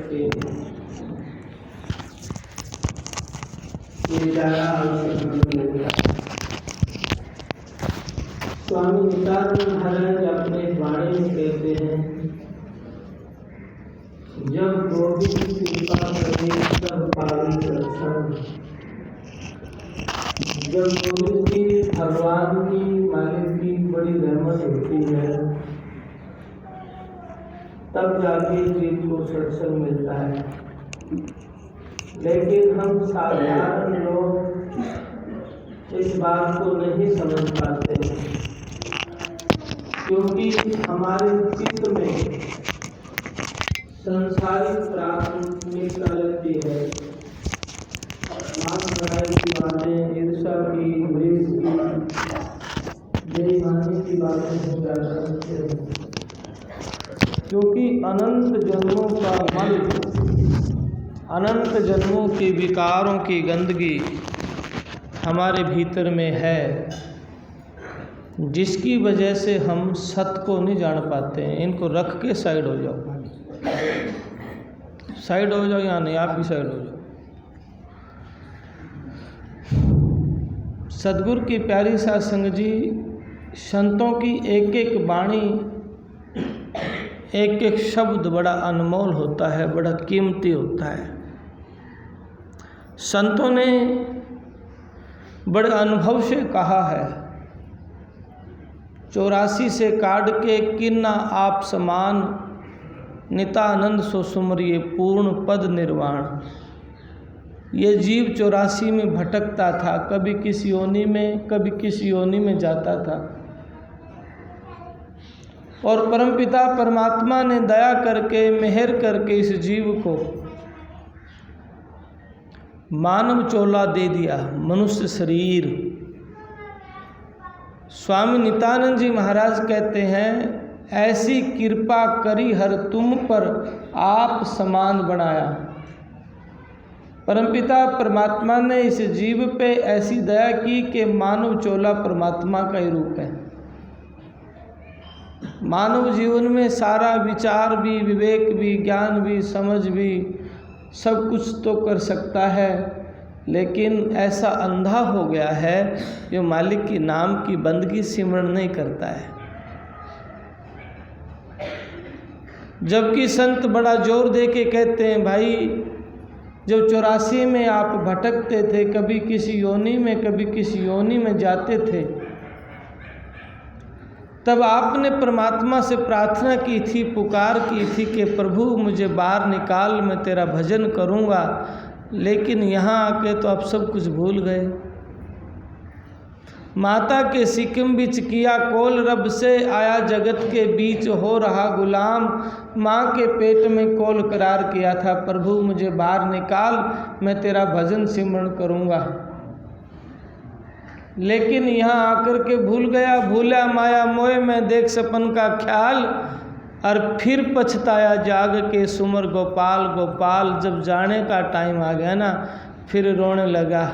करके ये ज़्यादा आवश्यक लगता है। स्वामी नित्यानंद महाराज अपने वाणी में कहते हैं, जब गोविंद कृपा करे तब पावे दर्शन। जब गोविंद की, भगवान की, मालिक की बड़ी रहमत होती है तब जाके जीव को सत्संग मिलता है। लेकिन हम साधारण लोग इस बात को नहीं समझ पाते हैं, क्योंकि हमारे चित्त में संसारिक प्राथमिकता लगती है। मांस बढ़ाई की बातें, ईर्षा की, द्वेष की, बेईमानी की बातें हो ज्यादा करते हैं, क्योंकि अनंत जन्मों का मल, अनंत जन्मों के विकारों की गंदगी हमारे भीतर में है, जिसकी वजह से हम सत्य को नहीं जान पाते हैं। इनको रख के साइड हो जाओ, साइड हो जाओ, या नहीं आप भी साइड हो जाओ। सदगुरु की प्यारी साध संगत जी, संतों की एक एक वाणी, एक एक शब्द बड़ा अनमोल होता है, बड़ा कीमती होता है। संतों ने बड़े अनुभव से कहा है, 84 से काट के किन्ना आप समान, नितानंद सो सुमरिए पूर्ण पद निर्वाण। ये जीव 84 में भटकता था, कभी किसी योनि में, कभी किसी योनि में जाता था, और परमपिता परमात्मा ने दया करके, मेहर करके इस जीव को मानव चोला दे दिया, मनुष्य शरीर। स्वामी नित्यानंद जी महाराज कहते हैं, ऐसी कृपा करी हर तुम पर आप समान बनाया। परमपिता परमात्मा ने इस जीव पे ऐसी दया की कि मानव चोला परमात्मा का ही रूप है। मानव जीवन में सारा विचार भी, विवेक भी, ज्ञान भी, समझ भी, सब कुछ तो कर सकता है, लेकिन ऐसा अंधा हो गया है जो मालिक के नाम की बंदगी सिमरण नहीं करता है। जबकि संत बड़ा जोर दे के कहते हैं, भाई जब 84 में आप भटकते थे, कभी किसी योनि में, कभी किसी योनि में जाते थे, तब आपने परमात्मा से प्रार्थना की थी, पुकार की थी कि प्रभु मुझे बाहर निकाल, मैं तेरा भजन करूँगा। लेकिन यहाँ आके तो आप सब कुछ भूल गए। माता के सिक्किम बिच किया कोल, रब से आया जगत के बीच, हो रहा गुलाम। माँ के पेट में कोल करार किया था, प्रभु मुझे बाहर निकाल, मैं तेरा भजन सिमरण करूँगा। लेकिन यहाँ आकर के भूल गया, भूला माया मोह में देख सपन का ख्याल, और फिर पछताया जाग के सुमर गोपाल गोपाल। जब जाने का टाइम आ गया ना, फिर रोने लगा,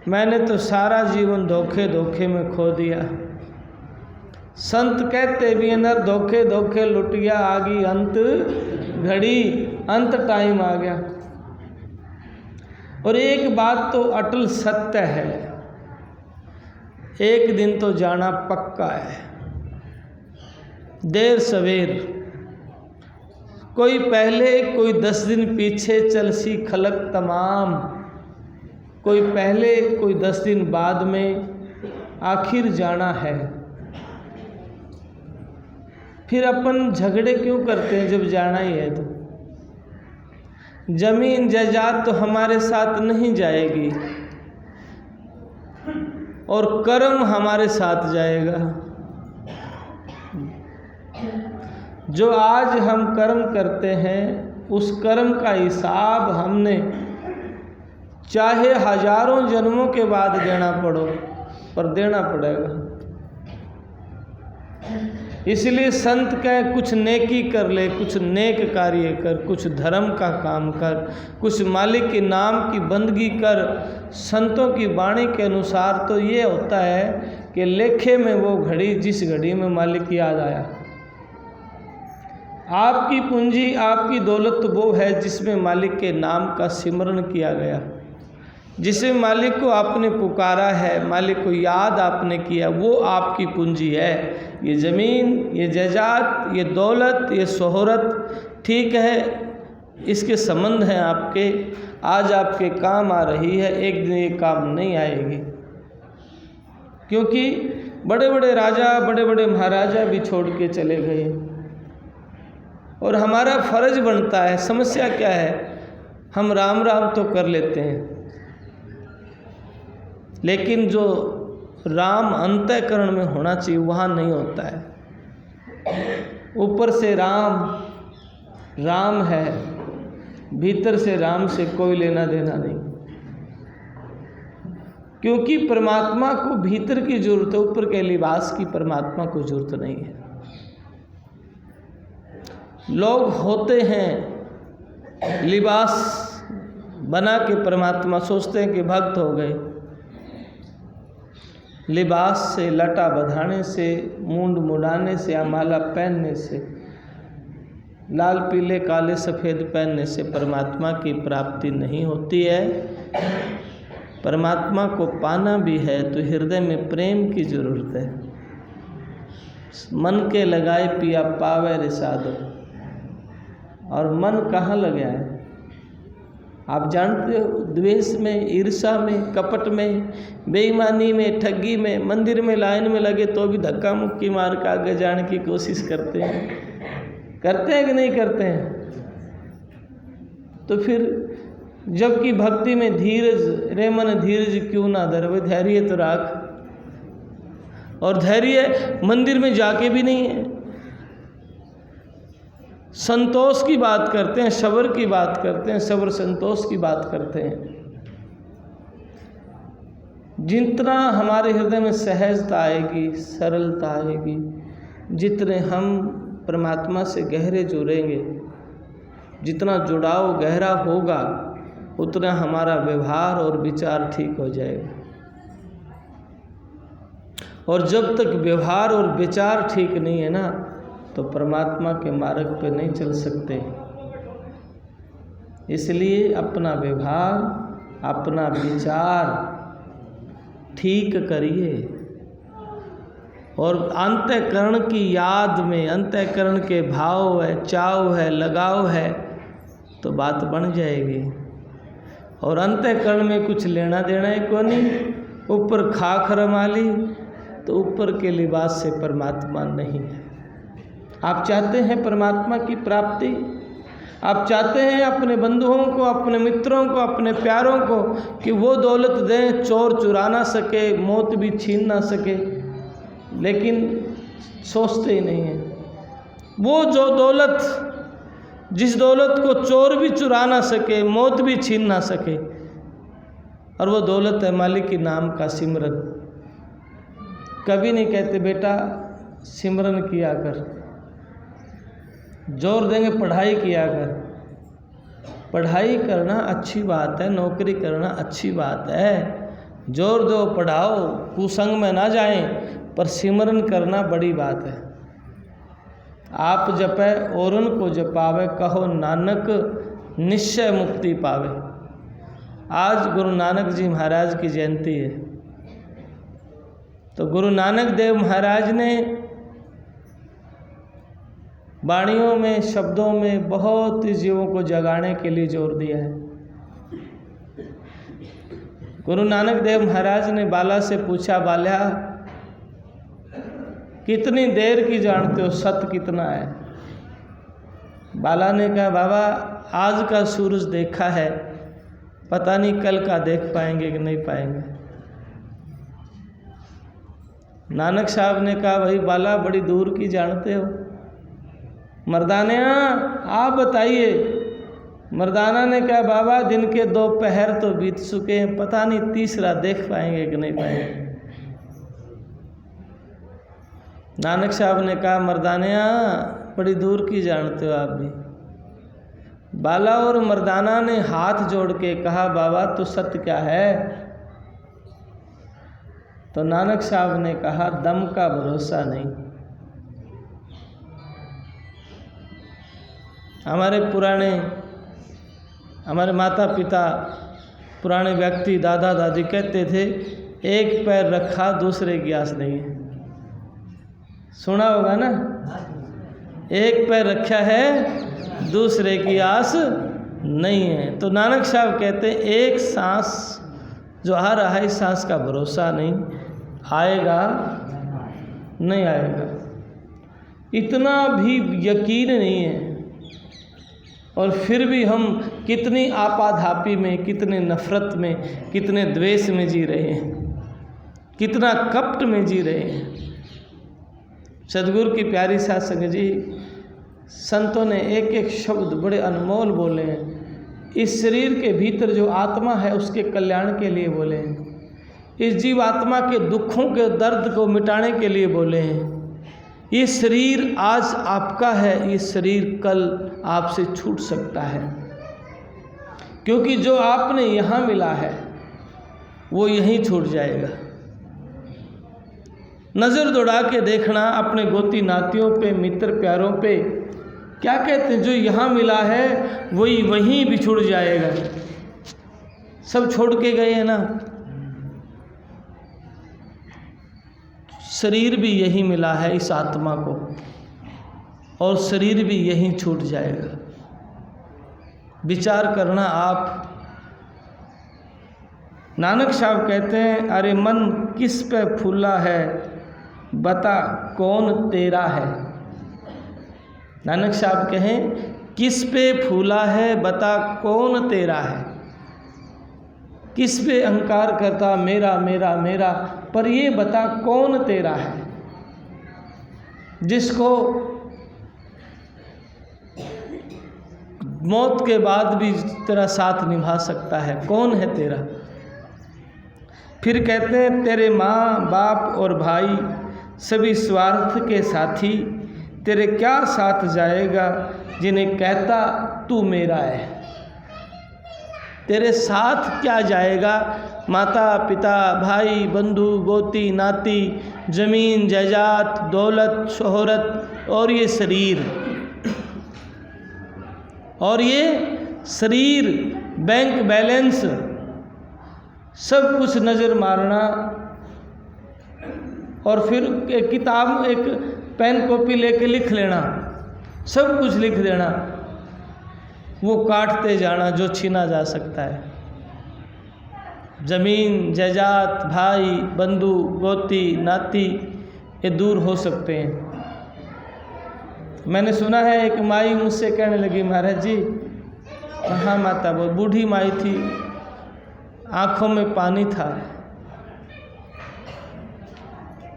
मैंने तो सारा जीवन धोखे धोखे में खो दिया। संत कहते भी नर धोखे धोखे लुट गया, आगी अंत घड़ी, अंत टाइम आ गया। और एक बात तो अटल सत्य है, एक दिन तो जाना पक्का है, देर सवेर। कोई पहले कोई 10 दिन पीछे चल सी खलक तमाम, कोई पहले कोई 10 दिन बाद में, आखिर जाना है। फिर अपन झगड़े क्यों करते हैं जब जाना ही है तो? जमीन जायदाद तो हमारे साथ नहीं जाएगी, और कर्म हमारे साथ जाएगा। जो आज हम कर्म करते हैं, उस कर्म का हिसाब हमने चाहे हजारों जन्मों के बाद देना पड़ो, पर देना पड़ेगा। इसलिए संत कहे कुछ नेकी कर ले, कुछ नेक कार्य कर, कुछ धर्म का काम कर, कुछ मालिक के नाम की बंदगी कर। संतों की वाणी के अनुसार तो ये होता है कि लेखे में वो घड़ी जिस घड़ी में मालिक याद आया। आपकी पूंजी, आपकी दौलत वो है जिसमें मालिक के नाम का सिमरन किया गया, जिसमें मालिक को आपने पुकारा है, मालिक को याद आपने किया, वो आपकी पूंजी है। ये ज़मीन, ये जायदाद, ये दौलत, ये शोहरत ठीक है, इसके संबंध हैं आपके, आज आपके काम आ रही है, एक दिन ये काम नहीं आएगी। क्योंकि बड़े बड़े राजा, बड़े बड़े महाराजा भी छोड़ के चले गए और हमारा फर्ज बनता है। समस्या क्या है, हम राम राम तो कर लेते हैं, लेकिन जो राम अंतःकरण में होना चाहिए वहाँ नहीं होता है। ऊपर से राम राम है, भीतर से राम से कोई लेना देना नहीं, क्योंकि परमात्मा को भीतर की जरूरत है, ऊपर के लिबास की परमात्मा को जरूरत नहीं है। लोग होते हैं लिबास बना के, परमात्मा सोचते हैं कि भक्त हो गए, लिबास से, लटा बधाने से, मूंड मुड़ाने से या माला पहनने से, लाल पीले काले सफ़ेद पहनने से परमात्मा की प्राप्ति नहीं होती है। परमात्मा को पाना भी है तो हृदय में प्रेम की जरूरत है। मन के लगाए पिया पावे रे साधो, और मन कहाँ लगा है आप जानते हो? द्वेष में, ईर्षा में, कपट में, बेईमानी में, ठगी में। मंदिर में लाइन में लगे तो भी धक्का मुक्की मार के आगे जाने की कोशिश करते हैं कि नहीं करते हैं? तो फिर जबकि भक्ति में धीरज, रे मन धीरज क्यों ना धर, वे धैर्य तो राख, और धैर्य मंदिर में जाके भी नहीं है। संतोष की बात करते हैं, सब्र की बात करते हैं, सब्र संतोष की बात करते हैं। जितना हमारे हृदय में सहजता आएगी, सरलता आएगी, जितने हम परमात्मा से गहरे जुड़ेंगे, जितना जुड़ाव गहरा होगा, उतना हमारा व्यवहार और विचार ठीक हो जाएगा। और जब तक व्यवहार और विचार ठीक नहीं है ना, तो परमात्मा के मार्ग पे नहीं चल सकते। इसलिए अपना व्यवहार, अपना विचार ठीक करिए, और अंतःकरण की याद में, अंतःकरण के भाव है, चाव है, लगाव है, तो बात बन जाएगी। और अंतःकरण में कुछ लेना देना है को नहीं, ऊपर खाक रमाली, तो ऊपर के लिबास से परमात्मा नहीं है। आप चाहते हैं परमात्मा की प्राप्ति, आप चाहते हैं अपने बंधुओं को, अपने मित्रों को, अपने प्यारों को कि वो दौलत दें, चोर चुरा ना सके, मौत भी छीन ना सके, लेकिन सोचते ही नहीं हैं। वो जो दौलत, जिस दौलत को चोर भी चुरा ना सके, मौत भी छीन ना सके, और वो दौलत है मालिक के नाम का सिमरन। कभी नहीं कहते बेटा सिमरन किया कर, जोर देंगे पढ़ाई किया कर। पढ़ाई करना अच्छी बात है, नौकरी करना अच्छी बात है, जोर दो, पढ़ाओ, कुसंग में ना जाएं, पर सिमरन करना बड़ी बात है। आप जपे और उनको जपावे, कहो नानक निश्चय मुक्ति पावे। आज गुरु नानक जी महाराज की जयंती है, तो गुरु नानक देव महाराज ने वाणियों में, शब्दों में बहुत जीवों को जगाने के लिए जोर दिया है। गुरु नानक देव महाराज ने बाला से पूछा, बाला कितनी देर की जानते हो, सत्य कितना है? बाला ने कहा, बाबा आज का सूरज देखा है, पता नहीं कल का देख पाएंगे कि नहीं पाएंगे। नानक साहब ने कहा, भाई बाला बड़ी दूर की जानते हो, मर्दाना आप बताइए। मर्दाना ने कहा, बाबा दिन के 2 पहर तो बीत चुके हैं, पता नहीं तीसरा देख पाएंगे कि नहीं पाएंगे। नानक साहब ने कहा, मर्दाना बड़ी दूर की जानते हो आप भी। बाला और मर्दाना ने हाथ जोड़ के कहा, बाबा तो सत्य क्या है? तो नानक साहब ने कहा, दम का भरोसा नहीं। हमारे माता पिता, पुराने व्यक्ति, दादा दादी कहते थे एक पैर रखा दूसरे की आस नहीं है। सुना होगा ना, एक पैर रखा है दूसरे की आस नहीं है। तो नानक साहब कहते हैं एक सांस जो आ रहा है, इस सांस का भरोसा नहीं, आएगा नहीं आएगा, इतना भी यकीन नहीं है। और फिर भी हम कितनी आपाधापी में, कितने नफ़रत में, कितने द्वेष में जी रहे हैं, कितना कपट में जी रहे हैं। सदगुरु की प्यारी साध संगत जी, संतों ने एक एक शब्द बड़े अनमोल बोले हैं। इस शरीर के भीतर जो आत्मा है उसके कल्याण के लिए बोले हैं, इस जीव आत्मा के दुखों के दर्द को मिटाने के लिए बोले हैं। ये शरीर आज आपका है, ये शरीर कल आपसे छूट सकता है, क्योंकि जो आपने यहाँ मिला है वो यहीं छूट जाएगा। नज़र दौड़ा के देखना अपने गोती नातियों पे, मित्र प्यारों पे, क्या कहते हैं, जो यहाँ मिला है वही वहीं बिछुड़ जाएगा। सब छोड़ के गए हैं ना, शरीर भी यही मिला है इस आत्मा को, और शरीर भी यहीं छूट जाएगा। विचार करना आप। नानक साहब कहते हैं, अरे मन किस पे फूला है, बता कौन तेरा है। नानक साहब कहें, किस पे फूला है, बता कौन तेरा है। किस पे अहंकार करता मेरा मेरा मेरा, पर ये बता कौन तेरा है, जिसको मौत के बाद भी तेरा साथ निभा सकता है, कौन है तेरा। फिर कहते हैं, तेरे माँ बाप और भाई सभी स्वार्थ के साथी, तेरे क्या साथ जाएगा जिन्हें कहता तू मेरा है। तेरे साथ क्या जाएगा, माता पिता भाई बंधु गोती नाती, जमीन जायदाद दौलत शोहरत, और ये शरीर बैंक बैलेंस, सब कुछ नज़र मारना, और फिर एक किताब एक पेन कॉपी लेके लिख लेना, सब कुछ लिख देना, वो काटते जाना जो छीना जा सकता है। जमीन जायदाद भाई बंधु गोती नाती ये दूर हो सकते हैं। मैंने सुना है एक माई मुझसे कहने लगी, महाराज जी, हाँ माता, वो बूढ़ी माई थी, आँखों में पानी था,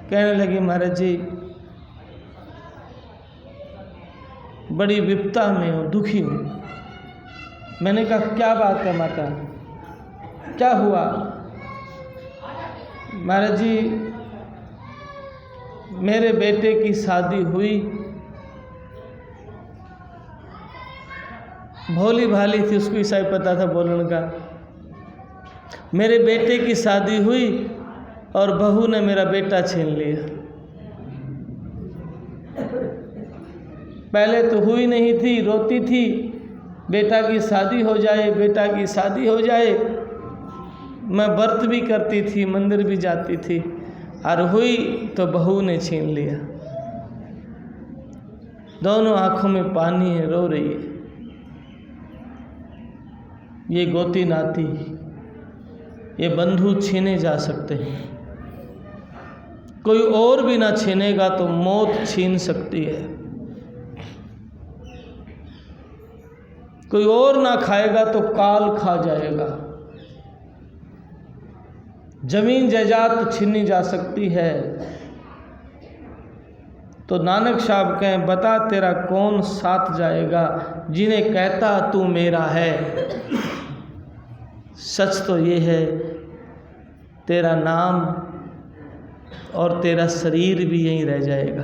कहने लगी महाराज जी बड़ी विपदा में हूँ, दुखी हूँ। मैंने कहा क्या बात है माता, क्या हुआ। महाराज जी मेरे बेटे की शादी हुई, भोली भाली थी, उसको ईसाई पता था बोलने का। मेरे बेटे की शादी हुई और बहू ने मेरा बेटा छीन लिया। पहले तो हुई नहीं थी, रोती थी, बेटा की शादी हो जाए, बेटा की शादी हो जाए। मैं व्रत भी करती थी, मंदिर भी जाती थी, और हुई तो बहू ने छीन लिया। दोनों आंखों में पानी है, रो रही है। ये गोती नाती, ये बंधु छीने जा सकते हैं, कोई और भी ना छीनेगा तो मौत छीन सकती है। कोई और ना खाएगा तो काल खा जाएगा। जमीन जायदाद छीनी जा सकती है। तो नानक साहब कहें, बता तेरा कौन साथ जाएगा जिन्हें कहता तू मेरा है। सच तो ये है, तेरा नाम और तेरा शरीर भी यहीं रह जाएगा।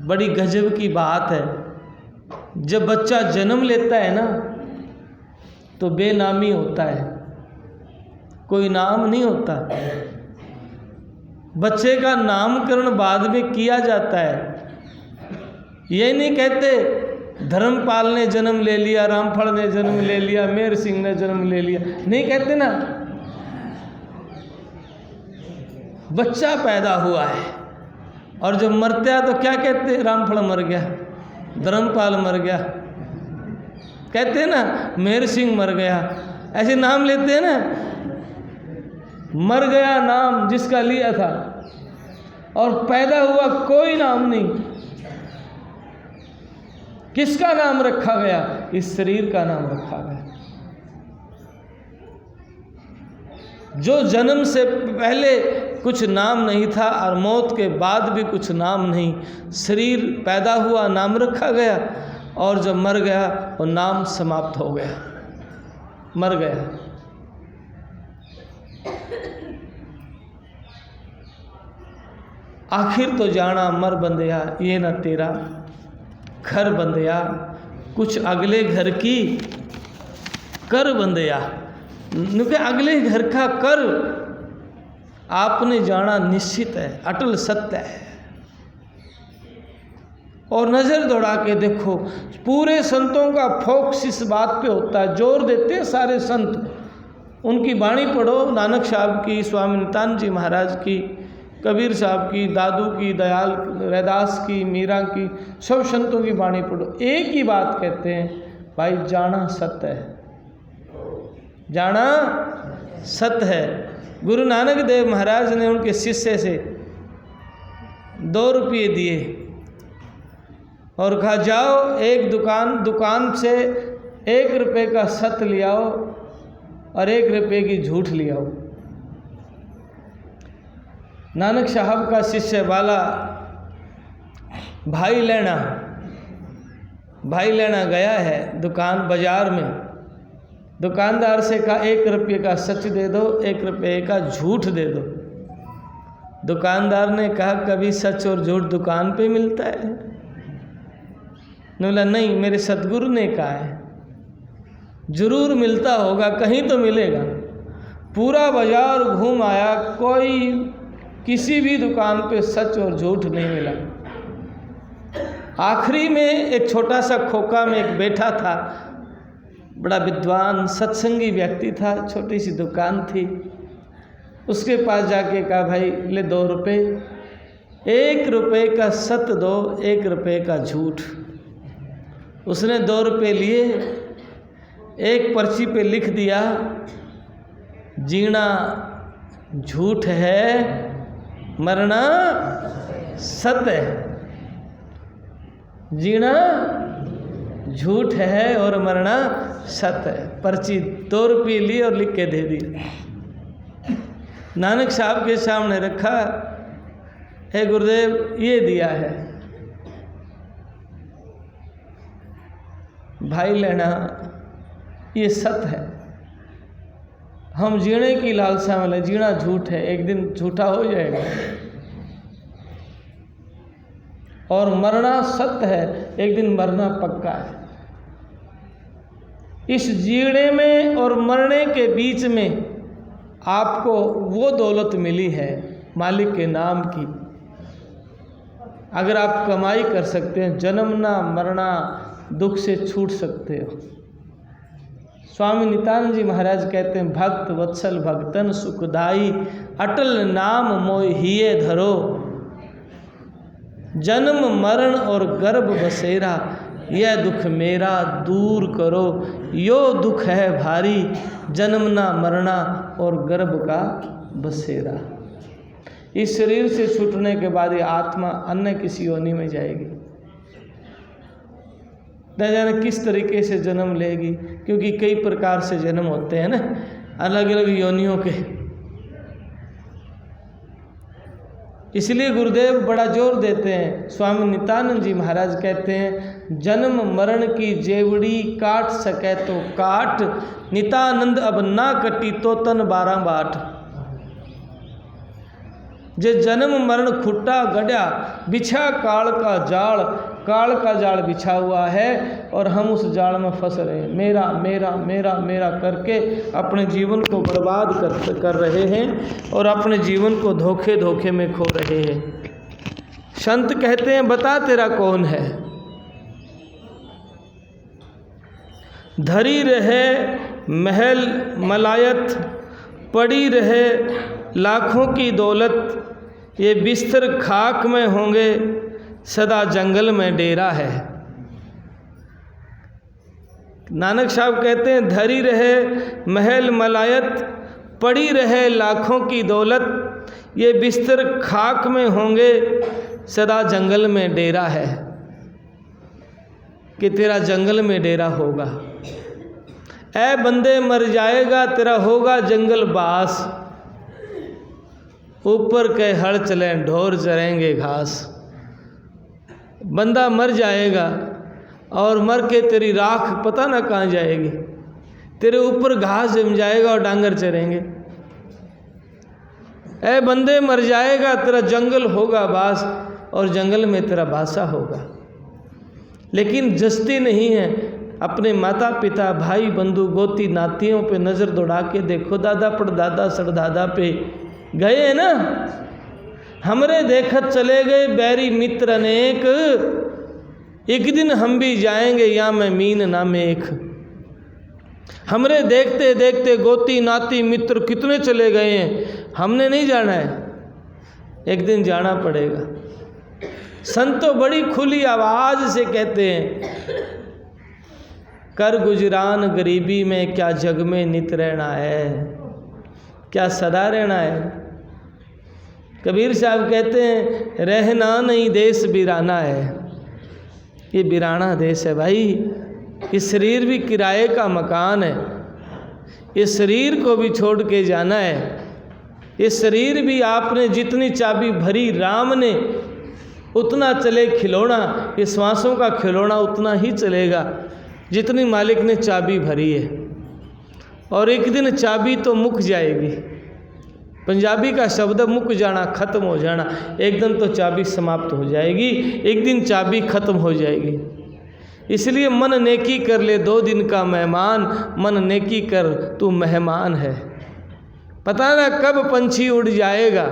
बड़ी गजब की बात है, जब बच्चा जन्म लेता है ना तो बेनामी होता है, कोई नाम नहीं होता। बच्चे का नामकरण बाद में किया जाता है। ये नहीं कहते धर्मपाल ने जन्म ले लिया, रामफल ने जन्म ले लिया, मेहर सिंह ने जन्म ले लिया, नहीं कहते ना। बच्चा पैदा हुआ है और जब मरता है तो क्या कहते हैं? रामफल मर गया, धर्मपाल मर गया, कहते हैं ना मेहर सिंह मर गया, ऐसे नाम लेते हैं ना। मर गया नाम जिसका लिया था और पैदा हुआ कोई नाम नहीं। किसका नाम रखा गया? इस शरीर का नाम रखा गया। जो जन्म से पहले कुछ नाम नहीं था और मौत के बाद भी कुछ नाम नहीं, शरीर पैदा हुआ नाम रखा गया और जब मर गया वो नाम समाप्त हो गया, मर गया। आखिर तो जाना मर बंदिया ये न तेरा घर बंदिया, कुछ अगले घर की कर बंदिया। क्योंकि अगले घर का कर आपने जाना निश्चित है, अटल सत्य है। और नज़र दौड़ा के देखो, पूरे संतों का फोकस इस बात पे होता है, जोर देते हैं सारे संत। उनकी वाणी पढ़ो, नानक साहब की, स्वामी नित्यानंद जी महाराज की, कबीर साहब की, दादू की, दयाल रैदास की, मीरा की, सब संतों की वाणी पढ़ो, एक ही बात कहते हैं, भाई जाना सत्य है, जाना सत्य है। गुरु नानक देव महाराज ने उनके शिष्य से 2 रुपये दिए और कहा जाओ एक दुकान से 1 रुपये का सत्य ले आओ और 1 रुपये की झूठ ले आओ। नानक साहब का शिष्य वाला भाई लेना गया है दुकान बाजार में। दुकानदार से कहा 1 रुपये का सच दे दो, 1 रुपये का झूठ दे दो। दुकानदार ने कहा कभी सच और झूठ दुकान पे मिलता है? बोला नहीं, मेरे सतगुरु ने कहा है जरूर मिलता होगा, कहीं तो मिलेगा। पूरा बाजार घूम आया, कोई किसी भी दुकान पे सच और झूठ नहीं मिला। आखिरी में एक छोटा सा खोखा में एक बैठा था, बड़ा विद्वान सत्संगी व्यक्ति था, छोटी सी दुकान थी। उसके पास जाके कहा भाई ले 2 रुपये, 1 रुपये का सत्य दो, 1 रुपये का झूठ। उसने 2 रुपये लिए, एक पर्ची पे लिख दिया जीना झूठ है, मरना सत्य है। जीना झूठ है और मरना सत्य है। पर्ची 2 रुपये ली और लिख के दे दी। नानक साहब के सामने रखा, हे गुरुदेव ये दिया है। भाई लेना ये सत्य है, हम जीने की लालसा में, जीना झूठ है, एक दिन झूठा हो जाएगा, और मरना सत्य है, एक दिन मरना पक्का है। इस जीने में और मरने के बीच में आपको वो दौलत मिली है मालिक के नाम की। अगर आप कमाई कर सकते हैं, जन्मना मरना दुख से छूट सकते हो। स्वामी नित्यानंद जी महाराज कहते हैं, भक्त वत्सल भक्तन सुखदाई, अटल नाम मोहिए धरो, जन्म मरण और गर्भ बसेरा, यह दुख मेरा दूर करो। यो दुख है भारी, जन्मना मरना और गर्भ का बसेरा। इस शरीर से छूटने के बाद ये आत्मा अन्य किसी योनि में जाएगी, न जाने किस तरीके से जन्म लेगी, क्योंकि कई प्रकार से जन्म होते हैं ना, अलग अलग योनियों के। इसलिए गुरुदेव बड़ा जोर देते हैं, स्वामी नित्यानंद जी महाराज कहते हैं, जन्म मरण की जेवड़ी काट सके तो काट, नित्यानंद अब ना कटी तो तन 12 बाट। जे जन्म मरण खुट्टा गड्या, बिछा काल का जाल, काल का जाल बिछा हुआ है और हम उस जाल में फंस रहे हैं। मेरा मेरा मेरा मेरा करके अपने जीवन को बर्बाद कर रहे हैं और अपने जीवन को धोखे धोखे में खो रहे हैं। संत कहते हैं, बता तेरा कौन है, धरी रहे महल मलायत, पड़ी रहे लाखों की दौलत, ये बिस्तर खाक में होंगे, सदा जंगल में डेरा है। नानक साहब कहते हैं धरी रहे महल मलायत, पड़ी रहे लाखों की दौलत, ये बिस्तर खाक में होंगे, सदा जंगल में डेरा है। कि तेरा जंगल में डेरा होगा। ऐ बंदे मर जाएगा तेरा होगा जंगल बास, ऊपर के हड़ चले ढोर चरेंगे घास। बंदा मर जाएगा और मर के तेरी राख पता ना कहाँ जाएगी, तेरे ऊपर घास जम जाएगा और डांगर चरेंगे। ऐ बंदे मर जाएगा तेरा जंगल होगा बास, और जंगल में तेरा बासा होगा। लेकिन जस्ती नहीं है। अपने माता पिता भाई बंधु गोती नातियों पे नज़र दौड़ा के देखो, दादा पड़दादा सड़दादा पे गए हैं ना, हमरे देखत चले गए बैरी मित्र अनेक, एक दिन हम भी जाएंगे या मैं मीन ना मेख। हमरे देखते देखते गोती नाती मित्र कितने चले गए हैं, हमने नहीं जाना है, एक दिन जाना पड़ेगा। संतो बड़ी खुली आवाज से कहते हैं, कर गुजरान गरीबी में क्या जग में नित रहना है, क्या सदा रहना है। कबीर साहब कहते हैं रहना नहीं देश बिराना है। ये बिराना देश है भाई, ये शरीर भी किराए का मकान है, ये शरीर को भी छोड़ के जाना है। ये शरीर भी आपने जितनी चाबी भरी राम ने उतना चले खिलौना, ये श्वासों का खिलौना उतना ही चलेगा जितनी मालिक ने चाबी भरी है। और एक दिन चाबी तो मुक जाएगी। पंजाबी का शब्द मुक जाना, खत्म हो जाना। एक दिन तो चाबी समाप्त हो जाएगी, एक दिन चाबी खत्म हो जाएगी। इसलिए मन नेकी कर ले 2 दिन का मेहमान, मन नेकी कर तू मेहमान है। पता ना कब पंछी उड़ जाएगा।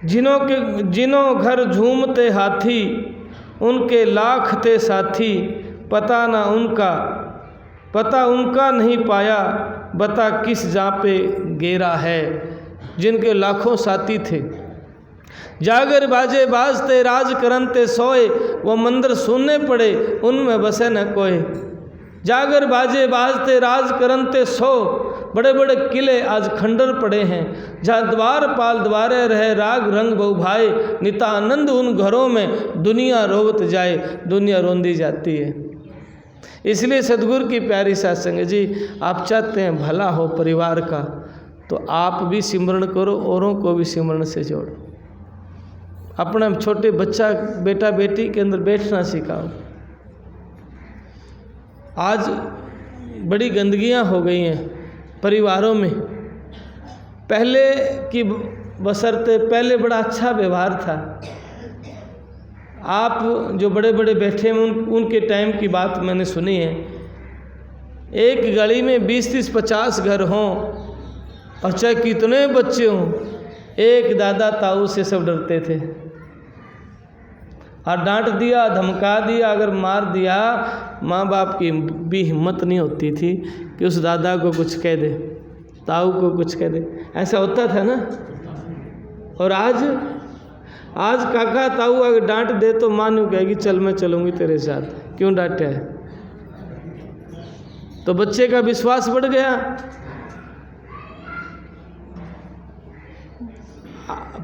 जिनों घर झूमते हाथी, उनके लाख थे साथी, पता उनका नहीं पाया, बता किस जा पे गेरा है। जिनके लाखों साथी थे, जागर बाजे बाजते राज करनते सोए, वो मंदिर सुनने पड़े उनमें बसे न कोई। जागर बाजे बाजते राज करनते सो, बड़े बड़े किले आज खंडर पड़े हैं। जहाँ द्वार पाल द्वारे रहे राग रंग बहु भाई, नितानंद उन घरों में दुनिया रोवत जाए, दुनिया रोंदी जाती है। इसलिए सदगुरु की प्यारी सत्संग जी, आप चाहते हैं भला हो परिवार का, तो आप भी सिमरण करो, औरों को भी सिमरण से जोड़ो। अपना छोटे बच्चा बेटा बेटी के अंदर बैठना सिखाओ। आज बड़ी गंदगियां हो गई हैं परिवारों में। पहले की बशर्ते पहले बड़ा अच्छा व्यवहार था। आप जो बड़े बड़े बैठे हैं उनके टाइम की बात मैंने सुनी है। एक गली में 20-30-50 घर हों और चाहे कितने बच्चे हों, एक दादा ताऊ से सब डरते थे। और डांट दिया, धमका दिया, अगर मार दिया, माँ बाप की भी हिम्मत नहीं होती थी कि उस दादा को कुछ कह दे, ताऊ को कुछ कह दे। ऐसा होता था ना। और आज काका ताऊ अगर डांट दे तो माँ यूँ कहेगी चल मैं चलूँगी तेरे साथ, क्यों डांटे है। तो बच्चे का विश्वास बढ़ गया।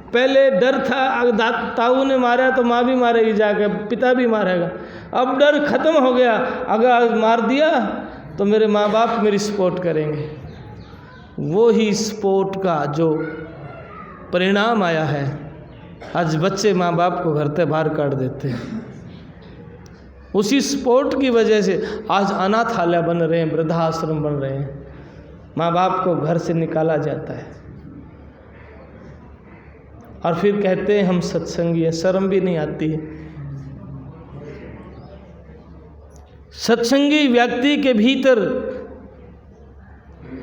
पहले डर था, अगर ताऊ ने मारा तो माँ भी मारेगी जाके, पिता भी मारेगा। अब डर खत्म हो गया, अगर मार दिया तो मेरे माँ बाप मेरी सपोर्ट करेंगे। वो ही सपोर्ट का जो परिणाम आया है, आज बच्चे माँ बाप को घर से बाहर काट देते हैं। उसी सपोर्ट की वजह से आज अनाथालय बन रहे हैं, वृद्धाश्रम बन रहे हैं, माँ बाप को घर से निकाला जाता है। और फिर कहते हैं हम सत्संगी हैं, शर्म भी नहीं आती है। सत्संगी व्यक्ति के भीतर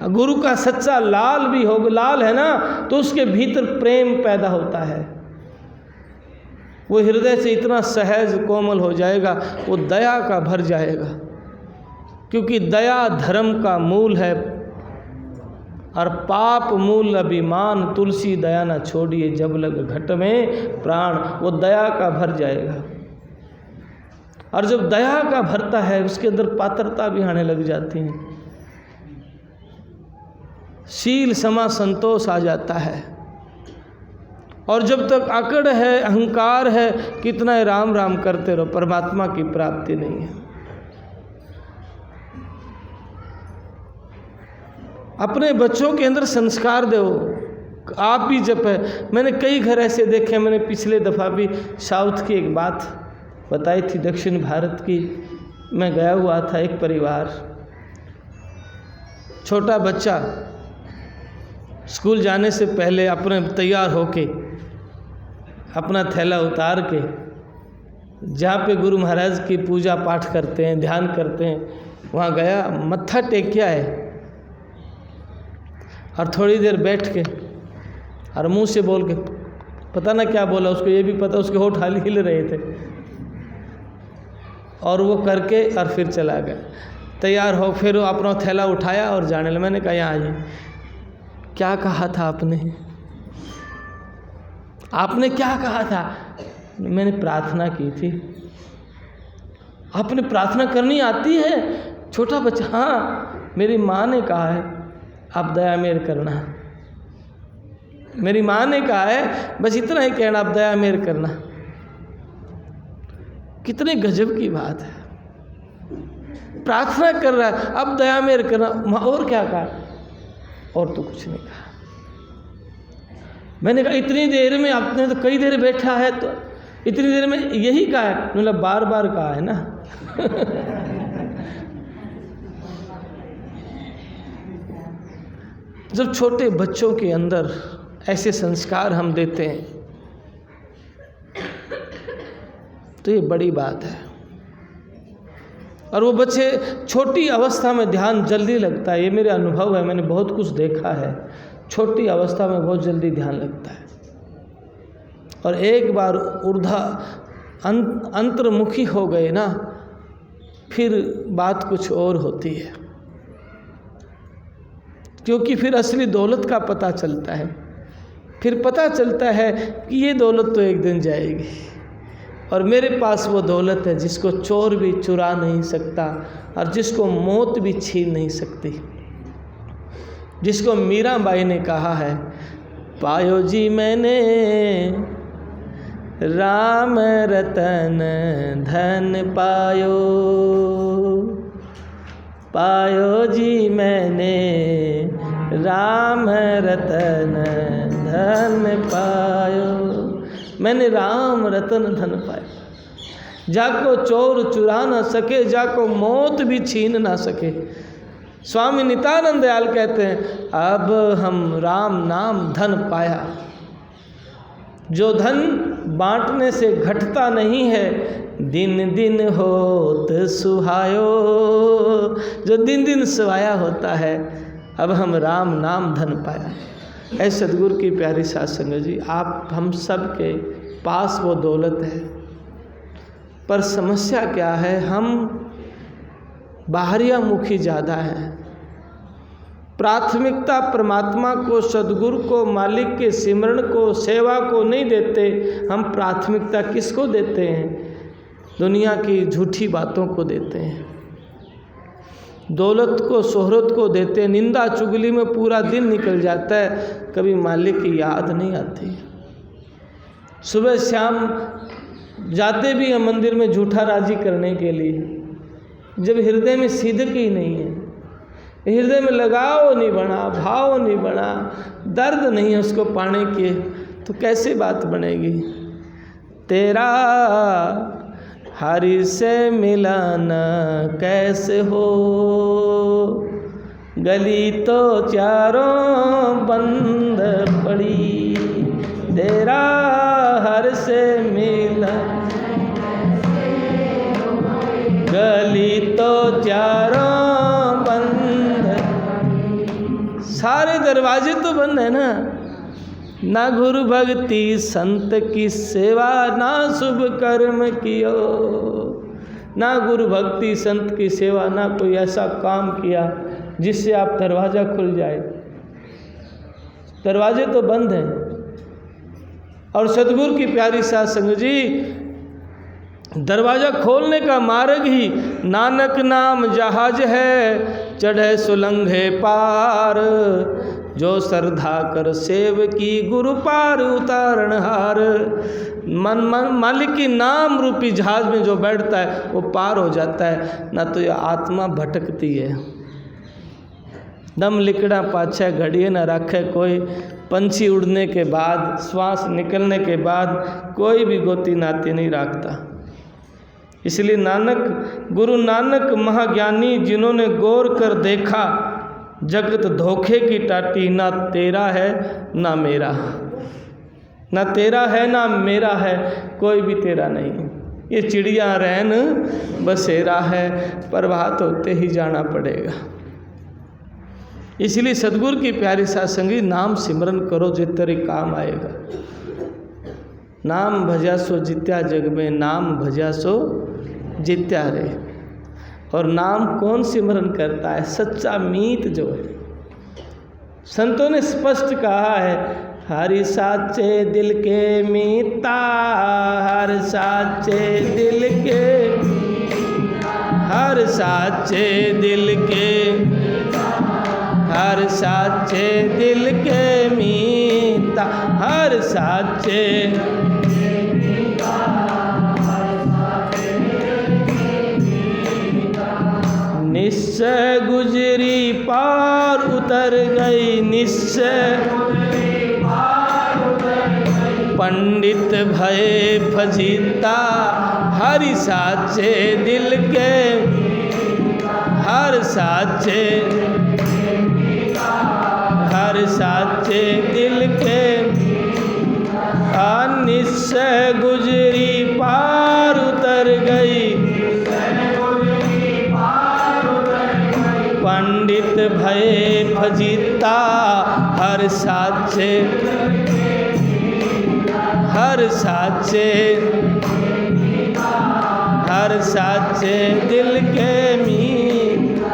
गुरु का सच्चा लाल भी हो, लाल है ना, तो उसके भीतर प्रेम पैदा होता है। वो हृदय से इतना सहज कोमल हो जाएगा, वो दया का भर जाएगा, क्योंकि दया धर्म का मूल है। और पाप मूल अभिमान, तुलसी दया न छोड़िए, जब लग घट में प्राण, वो दया का भर जाएगा। और जब दया का भरता है उसके अंदर पात्रता भी आने लग जाती है, शील समा संतोष आ जाता है। और जब तक अकड़ है, अहंकार है, कितना राम राम करते रहो, परमात्मा की प्राप्ति नहीं है। अपने बच्चों के अंदर संस्कार दो, आप भी जप है। मैंने कई घर ऐसे देखे, मैंने पिछले दफ़ा भी साउथ की एक बात बताई थी, दक्षिण भारत की। मैं गया हुआ था, एक परिवार, छोटा बच्चा स्कूल जाने से पहले अपने तैयार होके, अपना थैला उतार के, जहाँ पे गुरु महाराज की पूजा पाठ करते हैं, ध्यान करते हैं, वहाँ गया, मत्था टेकिया है, और थोड़ी देर बैठ के और मुंह से बोल के, पता ना क्या बोला, उसको ये भी पता, उसके होठ हिल रहे थे, और वो करके और फिर चला गया। तैयार हो, फिर वो अपना थैला उठाया और जाने लगा। मैंने कहा यहाँ आइए, क्या कहा था आपने? आपने क्या कहा था? मैंने प्रार्थना की थी। आपने प्रार्थना करनी आती है? छोटा बच्चा, हाँ, मेरी माँ ने कहा है आप दया मेर करना। मेरी माँ ने कहा है, बस इतना ही कहना, आप दया मेर करना। कितने गजब की बात है। प्रार्थना कर रहा है, अब दया मेर करना। और क्या कहा? और तो कुछ नहीं कहा। मैंने कहा इतनी देर में, आपने तो कई देर बैठा है, तो इतनी देर में यही कहा है? मतलब बार बार कहा है ना। जब छोटे बच्चों के अंदर ऐसे संस्कार हम देते हैं तो ये बड़ी बात है। और वो बच्चे छोटी अवस्था में ध्यान जल्दी लगता है, ये मेरे अनुभव है, मैंने बहुत कुछ देखा है। छोटी अवस्था में बहुत जल्दी ध्यान लगता है, और एक बार अंतर्मुखी हो गए ना, फिर बात कुछ और होती है, क्योंकि फिर असली दौलत का पता चलता है। फिर पता चलता है कि ये दौलत तो एक दिन जाएगी, और मेरे पास वो दौलत है जिसको चोर भी चुरा नहीं सकता, और जिसको मौत भी छीन नहीं सकती। जिसको मीराबाई ने कहा है, पायो जी मैंने राम रतन धन पायो, पायो जी मैंने राम रतन धन पायो। मैंने राम रतन धन पाया, जाको चोर चुरा ना सके, जाको मौत भी छीन ना सके। स्वामी नित्यानंद दयाल कहते हैं, अब हम राम नाम धन पाया। जो धन बांटने से घटता नहीं है, दिन दिन होत सुहायो। जो दिन दिन सुहाया होता है, अब हम राम नाम धन पाया। ऐ सदगुरु की प्यारी साध संगत जी, आप हम सब के पास वो दौलत है, पर समस्या क्या है, हम बाहरिया मुखी ज़्यादा हैं। प्राथमिकता परमात्मा को, सदगुरु को, मालिक के सिमरण को, सेवा को नहीं देते। हम प्राथमिकता किसको देते हैं? दुनिया की झूठी बातों को देते हैं, दौलत को, शोहरत को देते हैं। निंदा चुगली में पूरा दिन निकल जाता है, कभी मालिक की याद नहीं आती। सुबह शाम जाते भी हैं मंदिर में झूठा राजी करने के लिए, जब हृदय में सिद्धक ही नहीं है, हृदय में लगाव नहीं बना, भाव नहीं बना, दर्द नहीं है उसको पाने के, तो कैसे बात बनेगी? तेरा हरि से मिलन कैसे हो, गली तो चारों बंद पड़ी। तेरा हर से मिलन, गली तो चारों बंद, सारे दरवाजे तो बंद है ना। ना गुरु भक्ति संत की सेवा, ना शुभ कर्म कियो। ना गुरु भक्ति संत की सेवा, ना कोई ऐसा काम किया जिससे आप दरवाज़ा खुल जाए। दरवाजे तो बंद हैं। और सतगुरु की प्यारी साध संगत जी, दरवाज़ा खोलने का मार्ग ही नानक नाम जहाज है, चढ़े सुलंघे पार। जो श्रद्धा कर सेव की गुरु पार उतारण हार। मालिक की नाम रूपी जहाज में जो बैठता है वो पार हो जाता है। ना तो ये आत्मा भटकती है। दम लिकड़ा पाछे घड़िए न रखे कोई। पंछी उड़ने के बाद, श्वास निकलने के बाद कोई भी गोती नाती नहीं रखता। इसलिए गुरु नानक महाज्ञानी, जिन्होंने गौर कर देखा जगत धोखे की टाटी, ना तेरा है ना मेरा, ना तेरा है ना मेरा है, कोई भी तेरा नहीं। ये चिड़िया रैन बसेरा है, प्रभात होते ही जाना पड़ेगा। इसलिए सतगुरु की प्यारी साध संगी, नाम सिमरन करो जो तेरे काम आएगा। नाम भजा सो जित्या जग में, नाम भजा सो जित्या रे। और नाम कौन सिमरन करता है? सच्चा मीत जो है। संतों ने स्पष्ट कहा है, हरि साचे दिल के मीता, हर साचे दिल के, हर साचे दिल के, हर साचे दिल के मीता, हर साचे निश्चय गुजरी पार उतर गई, निश्चय पंडित भय फजीता, हरि साचे दिल के, हर साचे, हर साचे दिल के, निश्चय गुजरी पार उतर गई, पंडित भय फजीता, हर साचे, हर साचे, हर साचे दिल के मीत।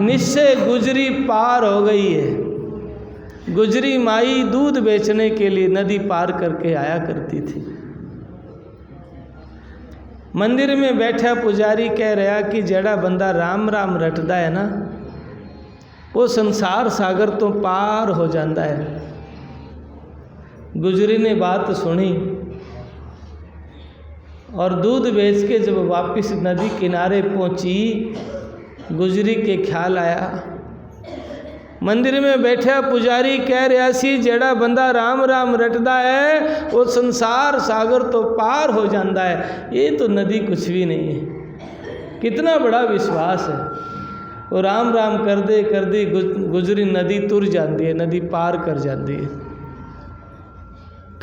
निश्चय गुजरी पार हो गई है। गुजरी माई दूध बेचने के लिए नदी पार करके आया करती थी। मंदिर में बैठा पुजारी कह रहा कि जड़ा बंदा राम राम रटदा है ना, वो संसार सागर तो पार हो जाता है। गुजरी ने बात सुनी और दूध बेच के जब वापस नदी किनारे पहुंची, गुजरी के ख्याल आया। मंदिर में बैठा पुजारी कह रहा सी, जेड़ा बंदा राम राम रटदा है वो संसार सागर तो पार हो जाता है। ये तो नदी कुछ भी नहीं है। कितना बड़ा विश्वास है। वो राम राम कर दे गुजरी नदी तुर जाती है, नदी पार कर जाती है।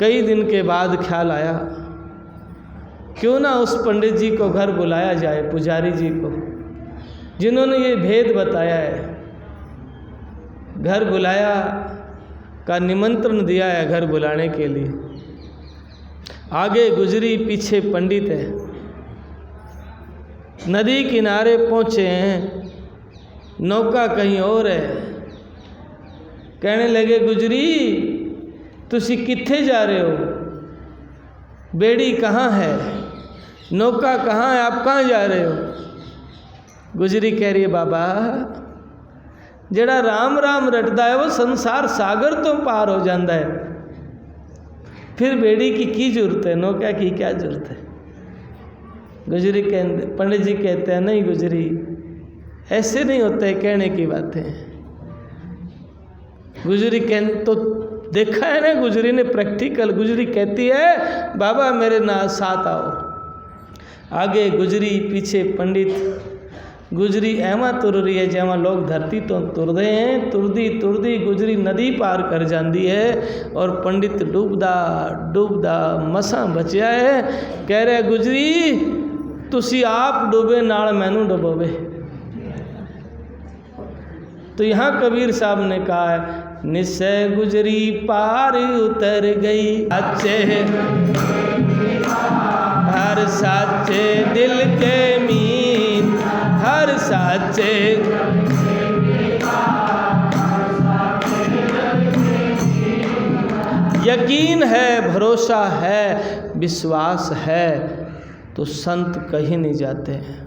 कई दिन के बाद ख्याल आया, क्यों ना उस पंडित जी को घर बुलाया जाए, पुजारी जी को, जिन्होंने ये भेद बताया है। घर बुलाया का निमंत्रण दिया है, घर बुलाने के लिए। आगे गुजरी, पीछे पंडित है। नदी किनारे पहुँचे हैं, नौका कहीं और है। कहने लगे, गुजरी तुसी कित्थे जा रहे हो? बेड़ी कहाँ है? नौका कहाँ है? आप कहाँ जा रहे हो? गुजरी कह रही है, बाबा जेड़ा राम राम रटदा है वो संसार सागर तो पार हो जाता है, फिर बेड़ी की जरूरत है, नौका की क्या जरूरत है? गुजरी कहते, पंडित जी कहते हैं, नहीं गुजरी ऐसे नहीं होता है, कहने की बातें। गुजरी कहते तो देखा है ना, गुजरी ने प्रैक्टिकल। गुजरी कहती है, बाबा मेरे ना साथ आओ। आगे गुजरी, पीछे पंडित। गुजरी एवं तुर रही है जहाँ लोग धरती तो तुरदे हैं। तुरदी गुजरी नदी पार कर जाती है और पंडित डूबदा मसा बचिया है। कह रहे, गुजरी तुसी आप डूबे नाल मैनू डुबोवे। तो यहाँ कबीर साहब ने कहा है, निश्चय गुजरी पार उतर गई। अच्छे हर साचे दिल के मीत, हर साचे यकीन है, भरोसा है, विश्वास है तो संत कहीं नहीं जाते हैं।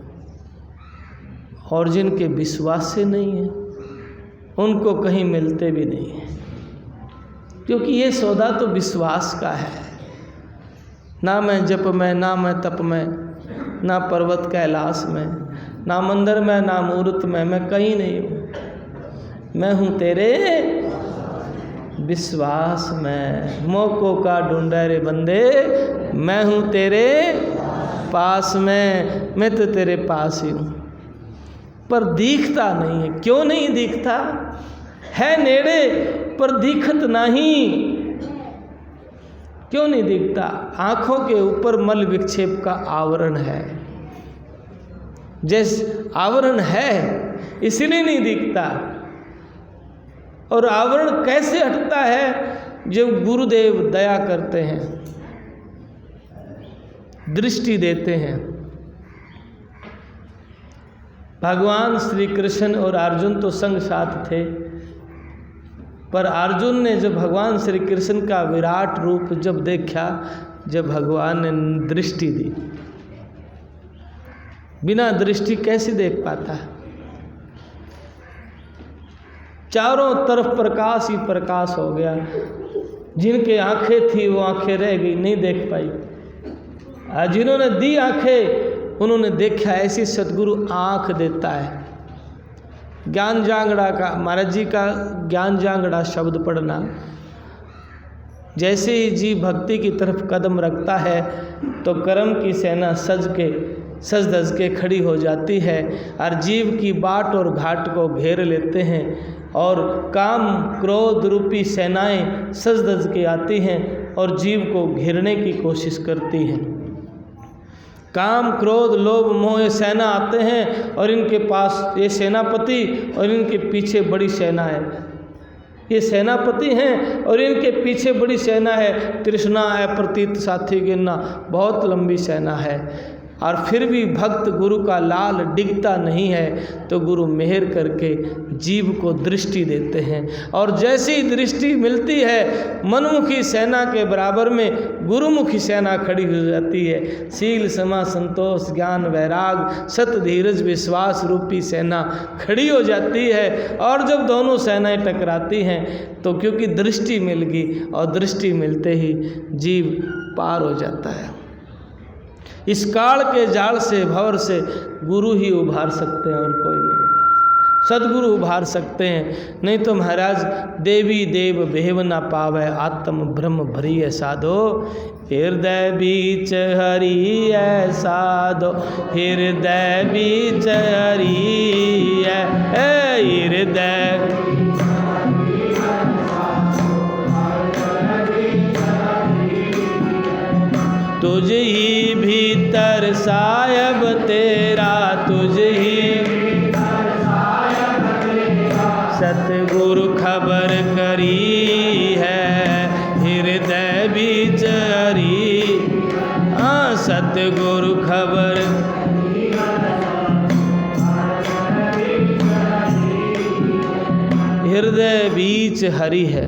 और जिनके विश्वास से नहीं है उनको कहीं मिलते भी नहीं हैं, क्योंकि ये सौदा तो विश्वास का है। ना मैं जप में, ना मैं तप में, ना पर्वत कैलाश में, ना मंदिर में, ना मूर्त में, मैं कहीं नहीं हूँ। मैं हूँ तेरे विश्वास में। मौकों का ढूंढे रे बंदे, मैं हूँ तेरे पास में। मैं तो तेरे पास ही हूँ, पर दिखता नहीं है। क्यों नहीं दिखता? है नेड़े पर दिखत नहीं। क्यों नहीं दिखता? आँखों के ऊपर मल विक्षेप का आवरण है। जैसे आवरण है इसलिए नहीं दिखता। और आवरण कैसे हटता है? जब गुरुदेव दया करते हैं, दृष्टि देते हैं। भगवान श्री कृष्ण और अर्जुन तो संग साथ थे, पर अर्जुन ने जब भगवान श्री कृष्ण का विराट रूप जब देखा, जब भगवान ने दृष्टि दी, बिना दृष्टि कैसे देख पाता? चारों तरफ प्रकाश ही प्रकाश हो गया। जिनके आंखें थी वो आंखें रह गई, नहीं देख पाई। जिन्होंने दी आंखें उन्होंने देखा। ऐसी सद्गुरु आंख देता है। ज्ञान जांगड़ा का, महाराज जी का ज्ञान जांगड़ा शब्द पढ़ना, जैसे ही जीव भक्ति की तरफ कदम रखता है तो कर्म की सेना सज धज के खड़ी हो जाती है और जीव की बाट और घाट को घेर लेते हैं। और काम क्रोध रूपी सेनाएं सज धज के आती हैं और जीव को घेरने की कोशिश करती हैं। काम क्रोध लोभ मोह सेना आते हैं और इनके पास ये सेनापति और इनके पीछे बड़ी सेना है। ये सेनापति हैं और इनके पीछे बड़ी सेना है। तृष्णा अप्रतीत साथी गिनना, बहुत लंबी सेना है। और फिर भी भक्त गुरु का लाल डिगता नहीं है तो गुरु मेहर करके जीव को दृष्टि देते हैं। और जैसी दृष्टि मिलती है, मनमुखी सेना के बराबर में गुरुमुखी सेना खड़ी हो जाती है। शील समा संतोष ज्ञान वैराग सत धीरज विश्वास रूपी सेना खड़ी हो जाती है। और जब दोनों सेनाएं टकराती हैं तो क्योंकि दृष्टि मिल गई, और दृष्टि मिलते ही जीव पार हो जाता है। इस काल के जाल से, भंवर से गुरु ही उभार सकते हैं और कोई नहीं। सद्गुरु उभार सकते हैं, नहीं तो महाराज देवी देव भेव न पावे, आत्म ब्रह्म भरी साधो। हृदय बीच हरि है साधो, हृदय बीच हरि है हृदय। तुझ ही भीतर सायब तेरा, तुझ ही सतगुरु खबर करी है, हृदय बीच हरि। हाँ, सतगुरु खबर हृदय बीच हरि है।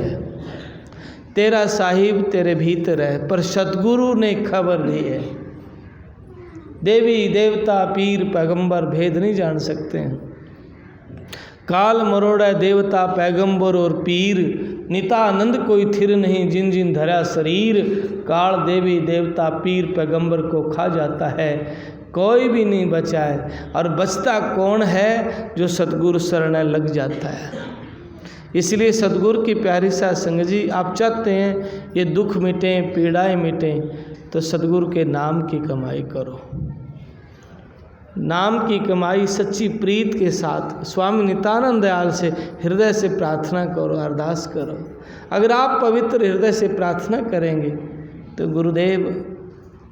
तेरा साहिब तेरे भीतर है, पर सतगुरु ने खबर दी है। देवी देवता पीर पैगंबर भेद नहीं जान सकते हैं। काल मरोड़ा देवता पैगंबर और पीर, नितानंद कोई थिर नहीं जिन जिन धरा शरीर। काल देवी देवता पीर पैगंबर को खा जाता है, कोई भी नहीं बचा है। और बचता कौन है? जो सतगुरु शरण लग जाता है। इसलिए सतगुरु की प्यारी सा संग जी, आप चाहते हैं ये दुख मिटें पीड़ाएं मिटें तो सतगुरु के नाम की कमाई करो। नाम की कमाई सच्ची प्रीत के साथ स्वामी नित्यानंद दयाल से हृदय से प्रार्थना करो, अरदास करो। अगर आप पवित्र हृदय से प्रार्थना करेंगे तो गुरुदेव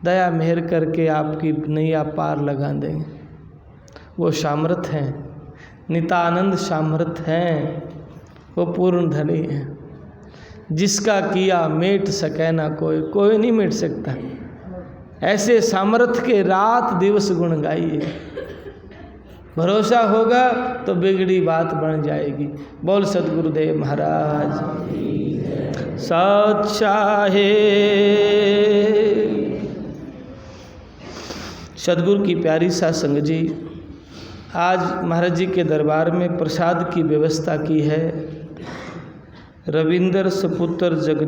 दया मेहर करके आपकी नैया पार लगा देंगे। वो सामर्थ हैं, नित्यानंद सामर्थ हैं। वो पूर्ण धनी है। जिसका किया मेट सके ना कोई, कोई नहीं मिट सकता। ऐसे सामर्थ्य के रात दिवस गुण गाइए। भरोसा होगा तो बिगड़ी बात बन जाएगी। बोल सद्गुरुदेव महाराज सत्साहे। सद्गुरु की प्यारी साध संगत जी, आज महाराज जी के दरबार में प्रसाद की व्यवस्था की है। रविंद्र सपुत्र जग